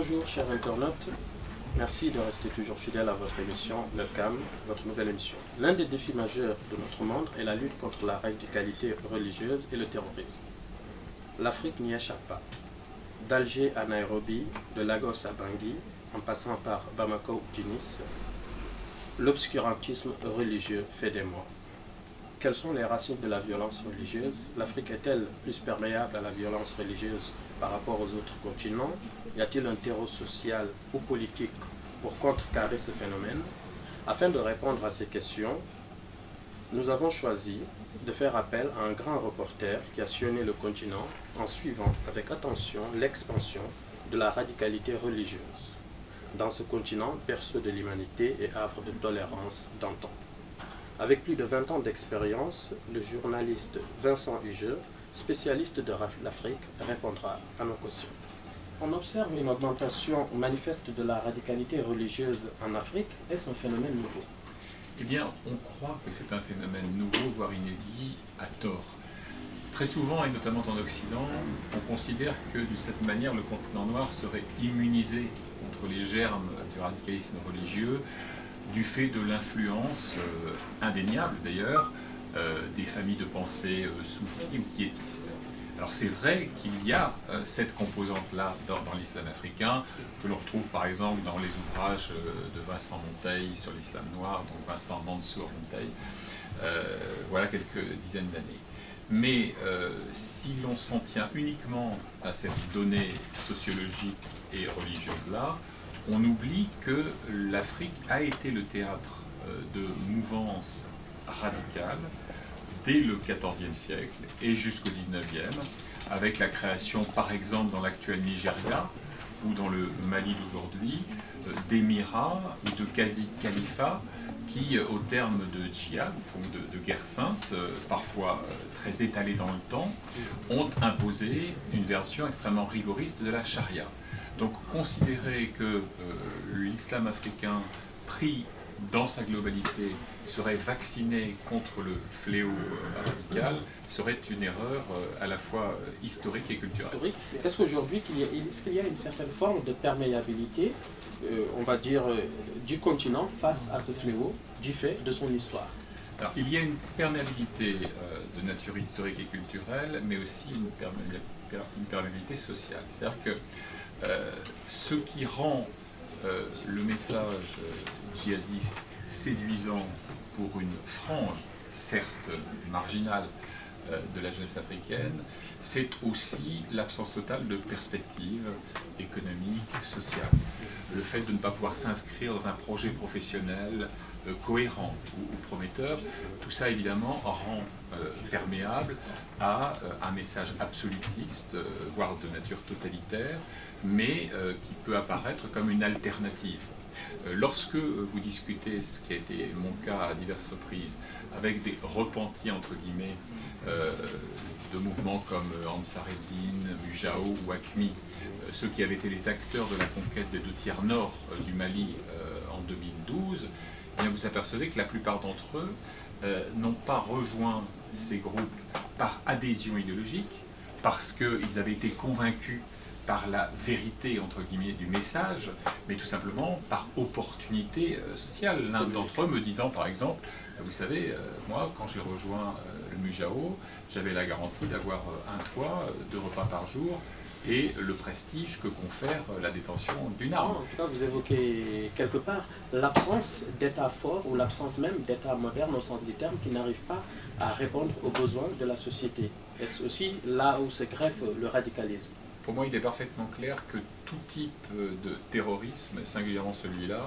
Bonjour chers internautes, merci de rester toujours fidèle à votre émission Le CAM, votre nouvelle émission. L'un des défis majeurs de notre monde est la lutte contre la radicalité religieuse et le terrorisme. L'Afrique n'y échappe pas. D'Alger à Nairobi, de Lagos à Bangui, en passant par Bamako ou Tunis, l'obscurantisme religieux fait des morts. Quelles sont les racines de la violence religieuse? L'Afrique est-elle plus perméable à la violence religieuse par rapport aux autres continents? Y a-t-il un terreau social ou politique pour contrecarrer ce phénomène? Afin de répondre à ces questions, nous avons choisi de faire appel à un grand reporter qui a sillonné le continent en suivant avec attention l'expansion de la radicalité religieuse dans ce continent berceau de l'humanité et havre de tolérance d'antan. Avec plus de 20 ans d'expérience, le journaliste Vincent Hugeux, spécialiste de l'Afrique, répondra à nos questions. On observe une augmentation manifeste de la radicalité religieuse en Afrique. Est-ce un phénomène nouveau? Eh bien, on croit que c'est un phénomène nouveau, voire inédit, à tort. Très souvent, et notamment en Occident, on considère que de cette manière, le continent noir serait immunisé contre les germes du radicalisme religieux, du fait de l'influence indéniable d'ailleurs des familles de pensée soufis ou quiétistes. Alors c'est vrai qu'il y a cette composante-là dans l'islam africain, que l'on retrouve par exemple dans les ouvrages de Vincent Monteil sur l'islam noir, donc Vincent Mansour Monteil, voilà quelques dizaines d'années. Mais si l'on s'en tient uniquement à cette donnée sociologique et religieuse-là, on oublie que l'Afrique a été le théâtre de mouvances radicales dès le XIVe siècle et jusqu'au XIXe, avec la création, par exemple, dans l'actuel Nigeria ou dans le Mali d'aujourd'hui, d'émirats ou de quasi-califats qui, au terme de djihad, donc de guerre sainte, parfois très étalée dans le temps, ont imposé une version extrêmement rigoriste de la charia. Donc considérer que l'islam africain pris dans sa globalité serait vacciné contre le fléau radical serait une erreur à la fois historique et culturelle. Est-ce qu'aujourd'hui, est-ce qu'il y a une certaine forme de perméabilité, on va dire, du continent face à ce fléau du fait de son histoire? Alors, il y a une perméabilité de nature historique et culturelle, mais aussi une perméabilité sociale. C'est-à-dire que ce qui rend le message djihadiste séduisant pour une frange, certes marginale, de la jeunesse africaine, c'est aussi l'absence totale de perspectives économiques, sociales. Le fait de ne pas pouvoir s'inscrire dans un projet professionnel cohérent ou prometteur, tout ça évidemment rend perméable à un message absolutiste, voire de nature totalitaire, mais qui peut apparaître comme une alternative. Lorsque vous discutez, ce qui a été mon cas à diverses reprises, avec des repentis entre guillemets de mouvements comme Ansar Eddin, Mujao ou AQMI, ceux qui avaient été les acteurs de la conquête des 2/3 nord du Mali en 2012, eh bien vous apercevez que la plupart d'entre eux n'ont pas rejoint ces groupes par adhésion idéologique, parce qu'ils avaient été convaincus par la vérité, entre guillemets, du message, mais tout simplement par opportunité sociale. L'un d'entre eux me disant, par exemple, vous savez, moi, quand j'ai rejoint le Mujao, j'avais la garantie d'avoir un toit, 2 repas par jour, et le prestige que confère la détention d'une arme. En tout cas, vous évoquez quelque part l'absence d'État fort ou l'absence même d'État moderne au sens du terme qui n'arrive pas à répondre aux besoins de la société. Est-ce aussi là où se greffe le radicalisme? Pour moi, il est parfaitement clair que tout type de terrorisme, singulièrement celui-là,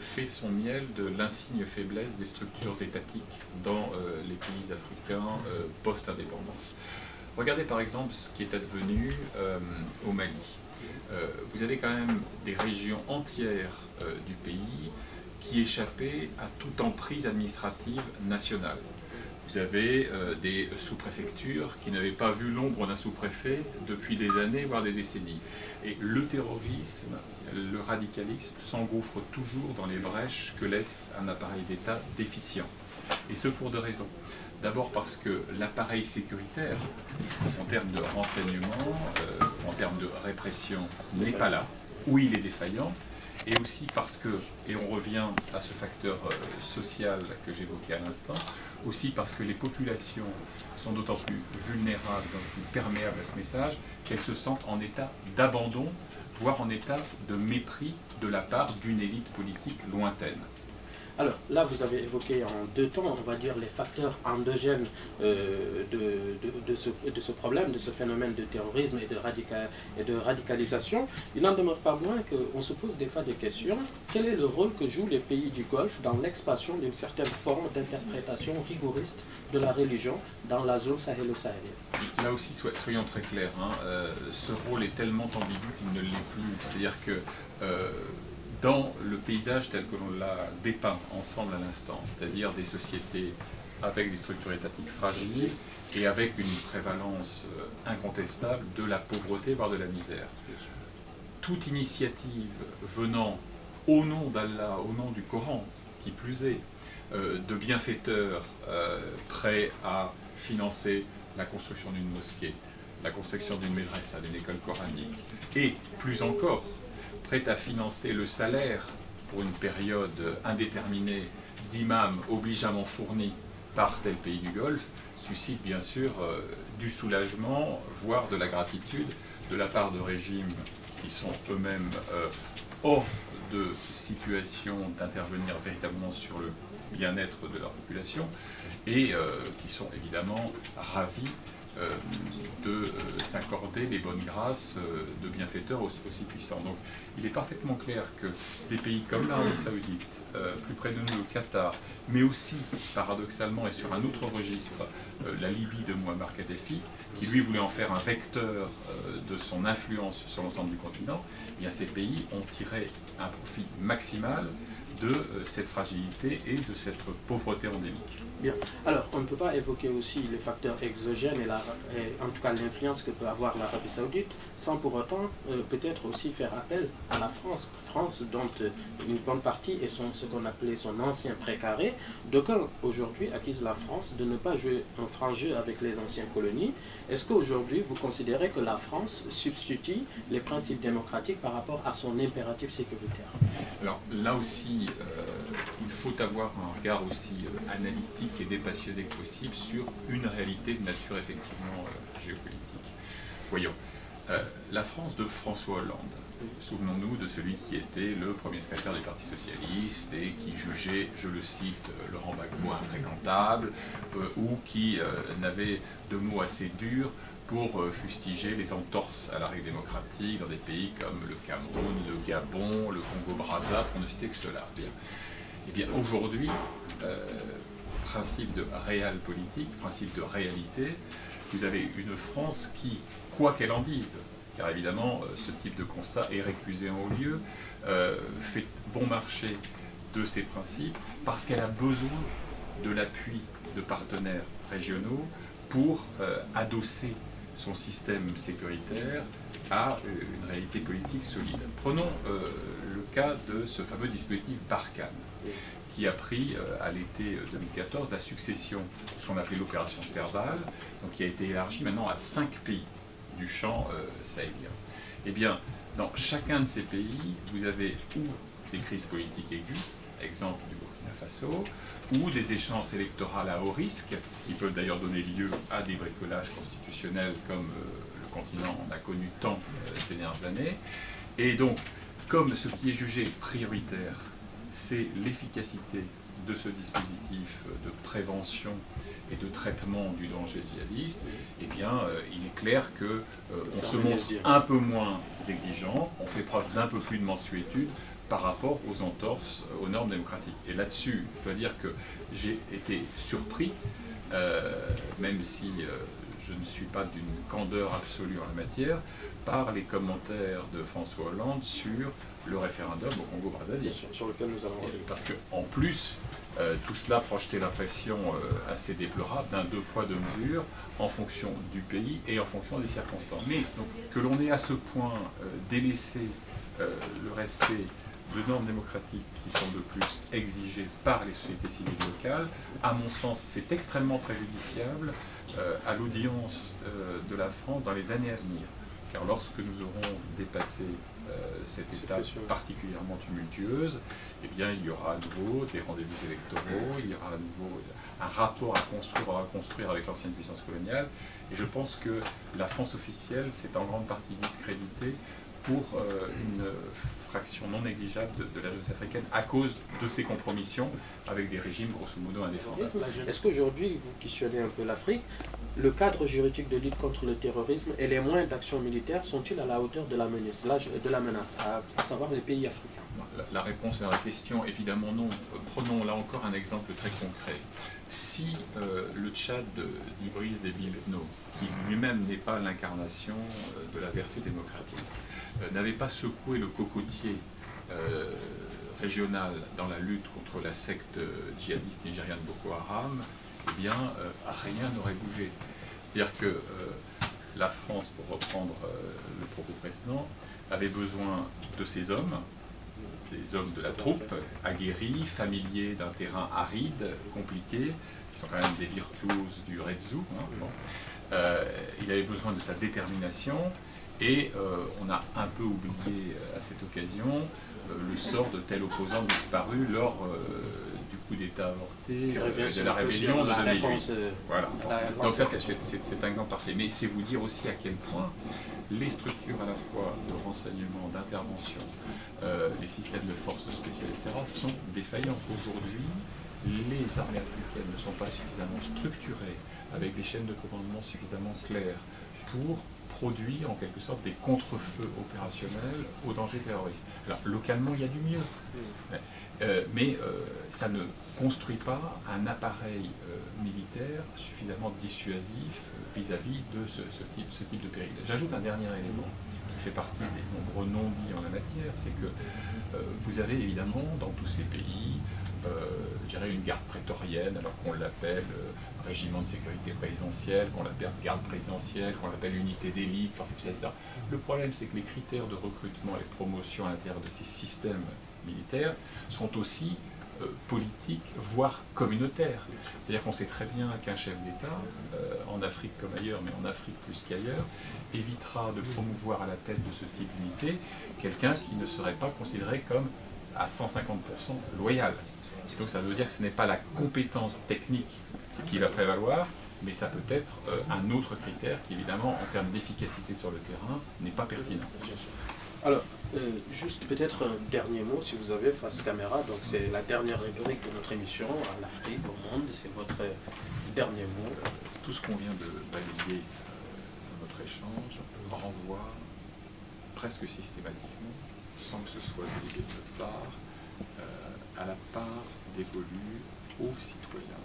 fait son miel de l'insigne faiblesse des structures étatiques dans les pays africains post-indépendance. Regardez par exemple ce qui est advenu au Mali. Vous avez quand même des régions entières du pays qui échappaient à toute emprise administrative nationale. Vous avez des sous-préfectures qui n'avaient pas vu l'ombre d'un sous-préfet depuis des années, voire des décennies. Et le terrorisme, le radicalisme s'engouffre toujours dans les brèches que laisse un appareil d'État déficient. Et ce pour 2 raisons. D'abord parce que l'appareil sécuritaire, en termes de renseignement, en termes de répression, n'est pas là. où il est défaillant, et aussi parce que, et on revient à ce facteur social que j'évoquais à l'instant, aussi parce que les populations sont d'autant plus vulnérables, d'autant plus perméables à ce message, qu'elles se sentent en état d'abandon, voire en état de mépris de la part d'une élite politique lointaine. Alors là, vous avez évoqué en deux temps, on va dire, les facteurs endogènes de ce problème, de ce phénomène de terrorisme et de radicalisation. Il n'en demeure pas moins qu'on se pose des fois des questions. Quel est le rôle que jouent les pays du Golfe dans l'expansion d'une certaine forme d'interprétation rigoriste de la religion dans la zone sahélo-sahélienne? Là aussi, soyons très clairs, hein, ce rôle est tellement ambigu qu'il ne l'est plus. C'est-à-dire que dans le paysage tel que l'on l'a dépeint ensemble à l'instant, c'est-à-dire des sociétés avec des structures étatiques fragiles et avec une prévalence incontestable de la pauvreté, voire de la misère. Toute initiative venant au nom d'Allah, au nom du Coran, qui plus est, de bienfaiteurs prêts à financer la construction d'une mosquée, la construction d'une médrasa, d'une école coranique, et plus encore, prêt à financer le salaire pour une période indéterminée d'imams obligeamment fournis par tel pays du Golfe, suscite bien sûr du soulagement, voire de la gratitude de la part de régimes qui sont eux-mêmes hors de situation d'intervenir véritablement sur le bien-être de leur population et qui sont évidemment ravis de s'accorder les bonnes grâces de bienfaiteurs aussi puissants. Donc il est parfaitement clair que des pays comme l'Arabie Saoudite, plus près de nous le Qatar, mais aussi paradoxalement et sur un autre registre, la Libye de Mouammar Kadhafi, qui lui voulait en faire un vecteur de son influence sur l'ensemble du continent, eh bien ces pays ont tiré un profit maximal de cette fragilité et de cette pauvreté endémique. Bien. Alors, on ne peut pas évoquer aussi les facteurs exogènes et en tout cas l'influence que peut avoir l'Arabie Saoudite sans pour autant peut-être aussi faire appel à la France. France dont une bonne partie est ce qu'on appelait son ancien précaré. D'aucuns aujourd'hui accusent la France de ne pas jouer un franc jeu avec les anciennes colonies. Est-ce qu'aujourd'hui vous considérez que la France substitue les principes démocratiques par rapport à son impératif sécuritaire? Alors là aussi, il faut avoir un regard aussi analytique et dépassionné que possible sur une réalité de nature effectivement géopolitique. Voyons, la France de François Hollande, souvenons-nous de celui qui était le premier secrétaire du Parti Socialiste et qui jugeait, je le cite, Laurent Gbagbo infréquentable, ou qui n'avait de mots assez durs pour fustiger les entorses à la règle démocratique dans des pays comme le Cameroun, le Gabon, le Congo-Brazza, pour ne citer que cela. Eh bien aujourd'hui, principe de réel politique, principe de réalité, vous avez une France qui, quoi qu'elle en dise, car évidemment ce type de constat est récusé en haut lieu, fait bon marché de ses principes parce qu'elle a besoin de l'appui de partenaires régionaux pour adosser son système sécuritaire à une réalité politique solide. Prenons le cas de ce fameux dispositif Barkhane, qui a pris à l'été 2014 la succession de ce qu'on appelait l'opération Serval, donc qui a été élargie maintenant à 5 pays du champ sahélien. Eh bien, dans chacun de ces pays, vous avez ou des crises politiques aiguës, exemple du Burkina Faso, ou des échéances électorales à haut risque, qui peuvent d'ailleurs donner lieu à des bricolages constitutionnels comme le continent en a connu tant ces dernières années. Et donc, comme ce qui est jugé prioritaire, c'est l'efficacité de ce dispositif de prévention et de traitement du danger djihadiste, eh bien, il est clair qu'on se montre un peu moins exigeant, on fait preuve d'un peu plus de mansuétude par rapport aux entorses aux normes démocratiques. Et là-dessus, je dois dire que j'ai été surpris, même si je ne suis pas d'une candeur absolue en la matière, par les commentaires de François Hollande sur le référendum au Congo-Brazzaville. Sur lequel nous allons revenir. Parce qu'en plus, tout cela projetait l'impression assez déplorable d'un deux poids, deux mesures en fonction du pays et en fonction des circonstances. Mais donc, que l'on ait à ce point délaissé le respect de normes démocratiques qui sont de plus exigées par les sociétés civiles locales, à mon sens, c'est extrêmement préjudiciable à l'audience de la France dans les années à venir. Car lorsque nous aurons dépassé cette étape particulièrement tumultueuse, eh bien, il y aura à nouveau des rendez-vous électoraux, il y aura à nouveau un rapport à construire avec l'ancienne puissance coloniale. Et je pense que la France officielle s'est en grande partie discréditée pour une fraction non négligeable de la jeunesse africaine à cause de ces compromissions avec des régimes grosso modo indéfendables. Est-ce qu'aujourd'hui, vous questionnez un peu l'Afrique, le cadre juridique de lutte contre le terrorisme et les moyens d'action militaire sont-ils à la hauteur de la menace, à savoir les pays africains? La réponse à la question, évidemment non. Prenons là encore un exemple très concret. Si le Tchad d'Idriss Déby Itno, qui lui-même n'est pas l'incarnation de la vertu démocratique, n'avait pas secoué le cocotier régional dans la lutte contre la secte djihadiste nigériane Boko Haram, eh bien, rien n'aurait bougé. C'est-à-dire que la France, pour reprendre le propos précédent, avait besoin de ces hommes, des hommes de la troupe, aguerris, familiers d'un terrain aride, compliqué, qui sont quand même des virtuoses du Redzu. Hein, bon. Il avait besoin de sa détermination, et on a un peu oublié à cette occasion le sort de tel opposant disparu lors du coup d'État avorté, de la rébellion de 2008. Voilà. Donc ça, c'est un exemple parfait. Mais c'est vous dire aussi à quel point les structures à la fois de renseignement, d'intervention, les systèmes de forces spéciales, etc., sont défaillants. Aujourd'hui, les armées africaines ne sont pas suffisamment structurées, avec des chaînes de commandement suffisamment claires, pour produire en quelque sorte des contre-feux opérationnels aux dangers terroristes. Alors localement il y a du mieux, mais ça ne construit pas un appareil militaire suffisamment dissuasif vis-à-vis de ce type de péril. J'ajoute un dernier élément qui fait partie des nombreux non-dits en la matière, c'est que vous avez évidemment dans tous ces pays je dirais une garde prétorienne, alors qu'on l'appelle régiment de sécurité présidentielle, qu'on l'appelle garde présidentielle, qu'on l'appelle unité d'élite, enfin, etc. Le problème, c'est que les critères de recrutement et de promotion à l'intérieur de ces systèmes militaires sont aussi politiques, voire communautaires. C'est-à-dire qu'on sait très bien qu'un chef d'État, en Afrique comme ailleurs, mais en Afrique plus qu'ailleurs, évitera de promouvoir à la tête de ce type d'unité quelqu'un qui ne serait pas considéré comme à 150% loyal. Donc ça veut dire que ce n'est pas la compétence technique qui va prévaloir, mais ça peut être un autre critère qui, évidemment, en termes d'efficacité sur le terrain, n'est pas pertinent. Alors, juste peut-être un dernier mot, si vous avez, face caméra. Donc c'est la dernière rubrique de notre émission, à l'Afrique, au monde. C'est votre dernier mot. Tout ce qu'on vient de balayer dans notre échange renvoie presque systématiquement, sans que ce soit délégué de notre part, à la part dévolue aux citoyens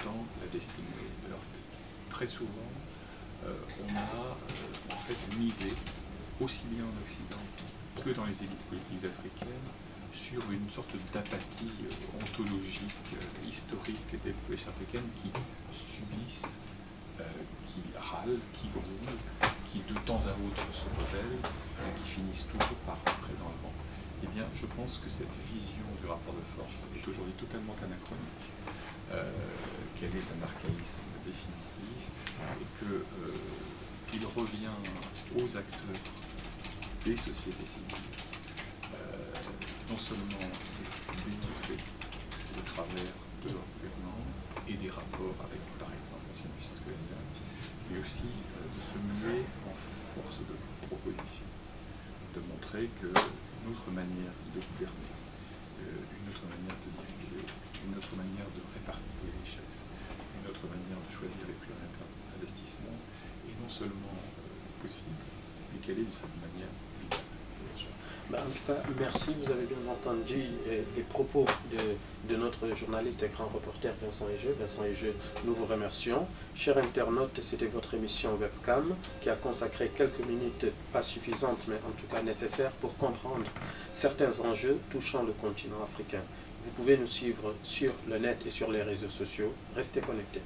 dans la destinée de leur pays. Très souvent, on a en fait misé, aussi bien en Occident que dans les élites politiques africaines, sur une sorte d'apathie ontologique, historique des populations africaines qui subissent, qui râlent, qui gronde, qui de temps à autre se rebellent, qui finissent toujours par rentrer dans le banc. Eh bien, je pense que cette vision du rapport de force est aujourd'hui totalement anachronique, qu'elle est un archaïsme définitif, et qu'il revient aux acteurs des sociétés civiles, non seulement de dénoncer le travers de leur gouvernement et des rapports avec, par exemple, l'ancienne puissance coloniale, mais aussi de se muer en force de proposition, de montrer que une autre manière de gouverner, une autre manière de diriger, une autre manière de répartir les richesses, une autre manière de choisir les priorités d'investissement est non seulement possible, mais qu'elle est de cette manière vitale. En tout cas, merci. Vous avez bien entendu les propos de notre journaliste et grand reporter Vincent Hégeux. Vincent Hégeux, nous vous remercions. Chers internautes, c'était votre émission Webcam qui a consacré quelques minutes, pas suffisantes, mais en tout cas nécessaires pour comprendre certains enjeux touchant le continent africain. Vous pouvez nous suivre sur le net et sur les réseaux sociaux. Restez connectés.